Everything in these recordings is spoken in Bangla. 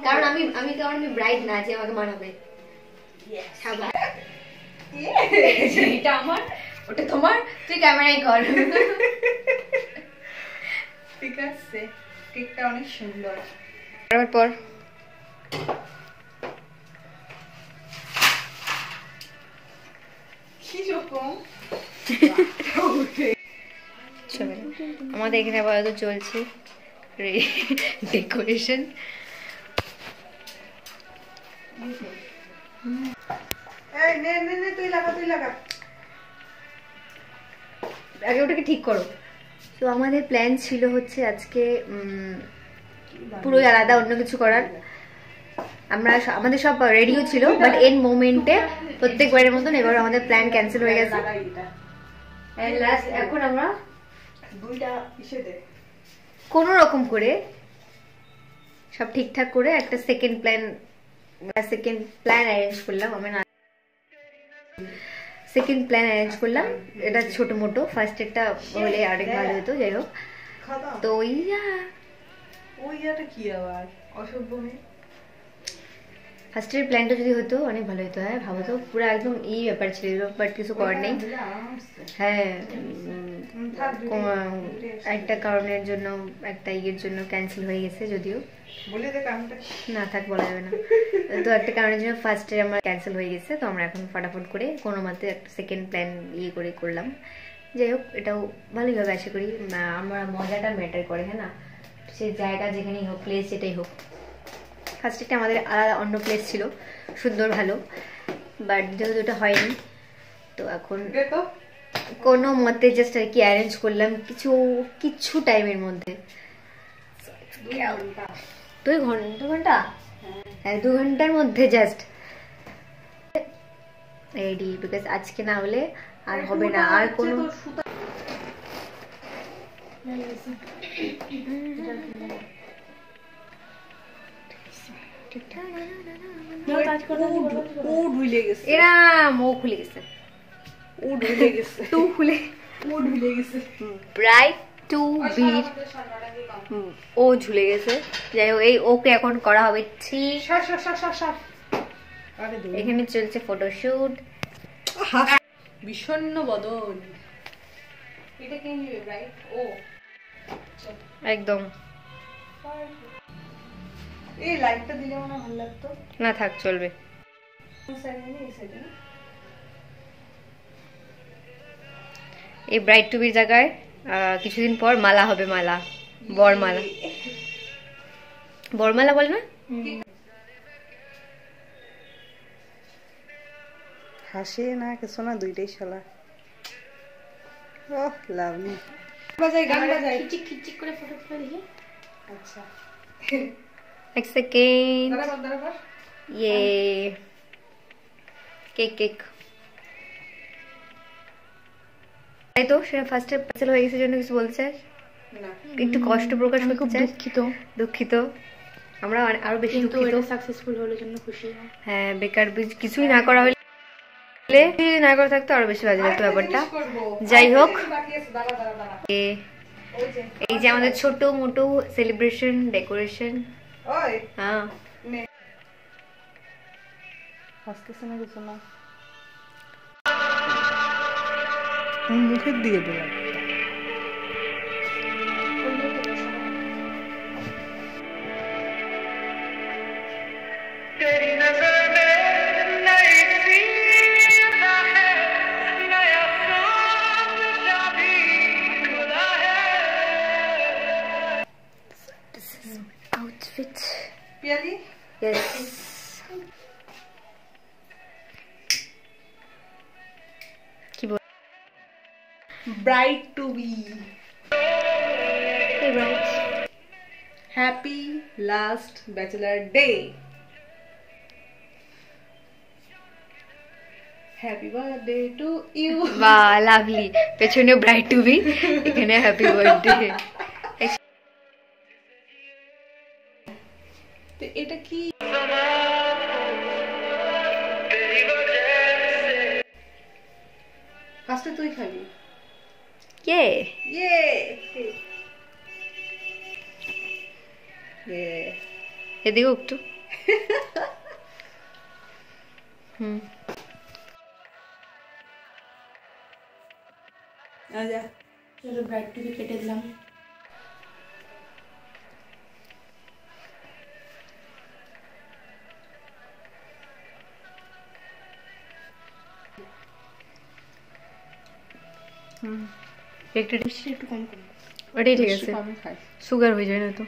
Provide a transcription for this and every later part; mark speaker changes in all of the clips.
Speaker 1: কারণ আমি ব্রাইড না, যে আমাকে মানাবে। এটা আমার, ওটা তোমার, তুই ক্যামেরাই কর।
Speaker 2: ঠিক আছে, কেকটা অনেক সুন্দর।
Speaker 1: তারপর আমাদের এখানে আপাতত চলছে ডেকোরেশন। আগে ওটাকে ঠিক করো। তো আমাদের প্ল্যান ছিল হচ্ছে আজকে পুরোই আলাদা অন্য কিছু করার। আমাদের সব রেডিও ছিল, বাট এন মোমেন্টে প্রত্যেকবারের মতন এবার আমাদের প্ল্যান ক্যান্সেল হয়ে গেছে। এখন আমরা কোন রকম করে সব ঠিকঠাক করে একটা সেকেন্ড প্ল্যান অ্যারেঞ্জ করলাম। সেকেন্ড প্ল্যান অ্যারেঞ্জ করলাম, এটা ছোট মোটো। ফার্স্ট একটা হলে আরেক ভালো হতো, যাই হোক। তো
Speaker 2: কি আবার অসভ্য মেয়ে।
Speaker 1: ফার্স্টের প্ল্যানটা যদি হতো অনেক ভালো হতো। হ্যাঁ, ভাবো তো, পুরো একদম ব্যাপার ছিল, বাট কিছু করার নেই। হ্যাঁ, একটা কারণের জন্য, একটা ইয়ের জন্য ক্যান্সেল হয়ে গেছে। যদিও না থাক, বলা যাবে না। তো একটা কারণের জন্য ফার্স্টে আমার ক্যান্সেল হয়ে গেছে। তো আমরা এখন ফটাফট করে কোনো মতে একটা সেকেন্ড প্ল্যান করলাম। যাই হোক, এটাও ভালোই হবে আশা করি। আমরা মজাটা ম্যাটার করে, হ্যাঁ না? সে জায়গা যেখানেই হোক, প্লেস যেটাই হোক। ফার্স্টে আমাদের আলাদা অন্য প্লেস ছিল, সুন্দর ভালো, বাট যেহেতু এটা হয়নি, তো এখন কোনো মতে জাস্ট আর কি অ্যারেঞ্জ করলাম কিছু টাইমের মধ্যে। 2 ঘন্টা, হ্যাঁ 2 ঘন্টার মধ্যে জাস্ট রেডি। বিকজ আজকে না হলে আর হবে না। আর কোনো এরা মো খুলে গেছে, ব্রাইট টু বির ও ঝুলে গেছে। যাই হোক, এই ওকে এখন করা হবে ঠিক। এখানে চলছে ফটোশুট।
Speaker 2: বিষণ্ণ বদন।
Speaker 1: এটা কে নিবে? ব্রাইট ও একদম।
Speaker 2: এই লাইটটা দিলে মনে ভালো লাগতো
Speaker 1: না, থাক, চলবে। এই ব্রাইট টু বির জায়গায় কিছুদিন পর মালা হবে। মালা, বরমালা। বরমালা বলে না?
Speaker 2: হাসে না কিছু না, দুইটাই শালা। ওহ লাভলি। বাজাই, গান বাজাই, খিচিক করে ফটো তুলে দেখি। আচ্ছা,
Speaker 1: এক সেকেন্ড। ये কেক তাই তো সেটা ফার্স্টে ক্যান্সেল হয়ে গেছে জন্য কিছু বলতে চাস?
Speaker 2: না,
Speaker 1: একটু কষ্ট প্রকাশ করতে
Speaker 3: খুব
Speaker 1: চাস? দুঃখিত। আমরা আরো বেশি দুঃখিত।
Speaker 3: সাকসেসফুল হওয়ার জন্য খুশি।
Speaker 1: হ্যাঁ, বেকার কিছুই না করা হলে, যদি না করা থাকতো আরো বেশি বাজে লাগতো ব্যাপারটা। যাই হোক, এই যে আমাদের ছোট মোটো সেলিব্রেশন ডেকোরেশন। হ্যাঁ,
Speaker 2: হাসতেছে না কিছু না, মুখের দিকে দিলাম।
Speaker 1: outfit.
Speaker 2: Really?
Speaker 1: Yes. কি বল?
Speaker 2: Bride to be.
Speaker 1: Hey brides.
Speaker 2: Happy last bachelor day. Happy birthday to you.
Speaker 1: Wow, lovely. পেছনে bride to be, এখানে happy birthday.
Speaker 2: এটা কি? ফার্স্টে তুই খাবি।
Speaker 1: Yay.
Speaker 2: Yay. Yeah.
Speaker 1: এদিকেও একটু।
Speaker 2: চলো ব্রাইড টু বি কেটে দিলাম।
Speaker 1: একটু
Speaker 2: একটু কম করো।
Speaker 1: ওটাই ঠিক আছে, সুগার হয়ে যায় না তো।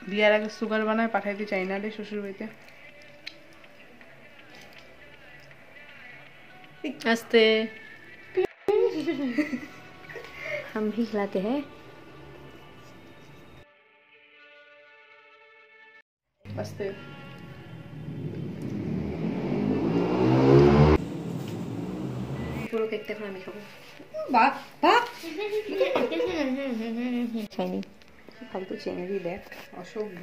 Speaker 3: বিয়ার আগে সুগার বানায় পাঠাইতে চাই না রে শ্বশুর বাড়িতে।
Speaker 1: আস্তে हम भी खिलाते हैं।
Speaker 3: আস্তে
Speaker 1: পুরো কেকটা এখন আমি খাবো।
Speaker 3: বাহ বাহ
Speaker 1: খাইনি,
Speaker 3: ফালতু চেংড়ি দেখ, অসভ্য।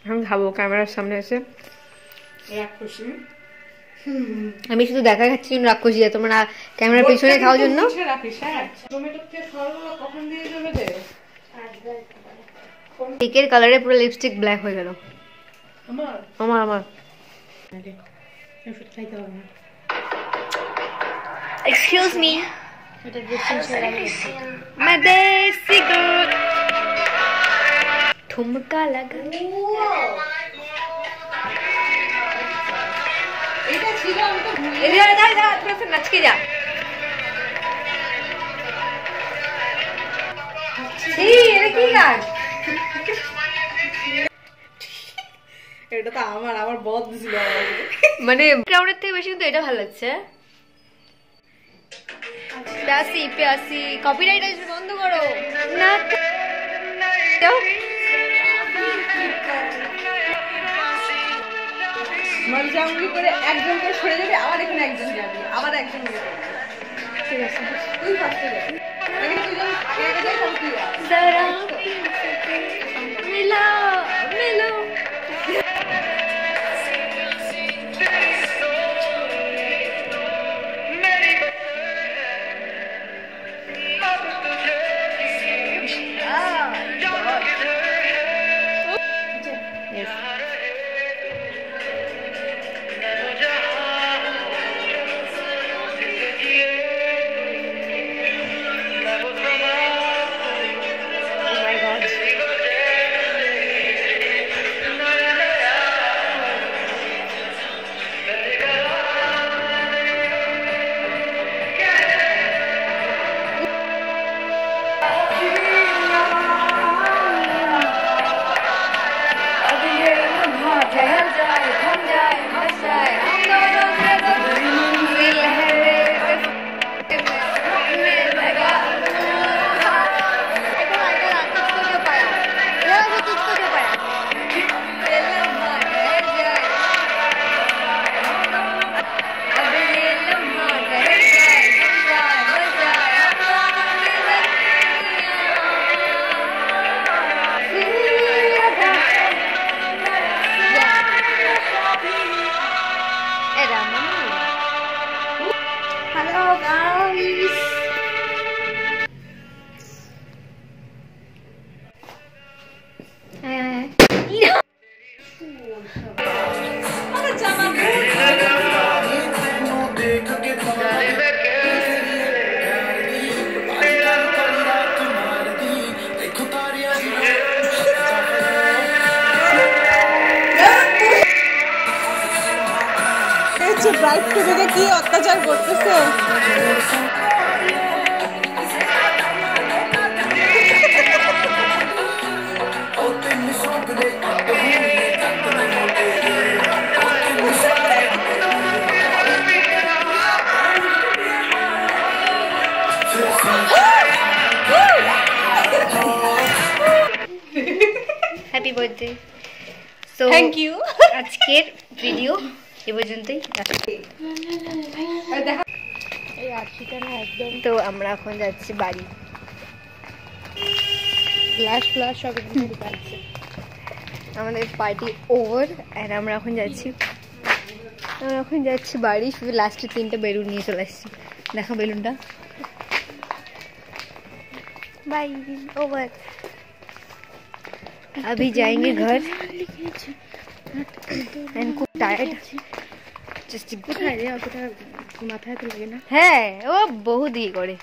Speaker 1: আমি খাবো ক্যামেরার সামনে এসে।
Speaker 3: রাক্ষসী
Speaker 1: আমি শুধু দেখা খাচ্ছি জন্য রাক্ষসী, তোমরা ক্যামেরার পিছনে খাওয়ার জন্য। কেকের কালারে পুরো লিপস্টিক ব্ল্যাক হয়ে গেল। আমার আমার
Speaker 2: খাইতে হবে না।
Speaker 1: এক্সকিউজ মি, मैं देसी गर्ल ठुमका लगा।
Speaker 3: এটা ছিল, আমি তো ভুলে
Speaker 1: इधर इधर इधर थोड़ा सा नच के जा। ये কি গান?
Speaker 3: এটা তো আমার বদ দিছিল
Speaker 1: মানে ক্রাউডের থেকে বেশি কিন্তু এটা ভালো লাগছে। প্যাসি প্যাসি কপিরাইট আসবে, বন্ধ করো না।
Speaker 3: মলজামুলি করে একজন করে সরে যাবে, আবার এখানে একজন যাবে, আবার একজন যাবে।
Speaker 1: ঠিক আছে,
Speaker 3: তুই ফার্স্টে যাবি, এখানে তুই যখন আগে আগে যাই তখন তুই আয়।
Speaker 1: जरा मिलो मिलो।
Speaker 3: ব্রাইড টু বি কি অত্যাচার করতেছে।
Speaker 1: Happy birthday. So
Speaker 3: thank you.
Speaker 1: আজকের ভিডিও এ পর্যন্তই। তো আমরা এখন যাচ্ছি বাড়ি।
Speaker 2: ফ্ল্যাশ ফ্ল্যাশ সব আছে।
Speaker 1: আমাদের পার্টি ওভার এন্ড আমরা এখন যাচ্ছি বাড়ি। শুধু লাস্টে 3টা বেলুন নিয়ে চলে আসছি। দেখা বেলুনটা बाय ओवर। अभी जाएंगे घर। इनको टायर्ड
Speaker 2: माथा तो लगे ना
Speaker 1: है, वो बहुत ही करे।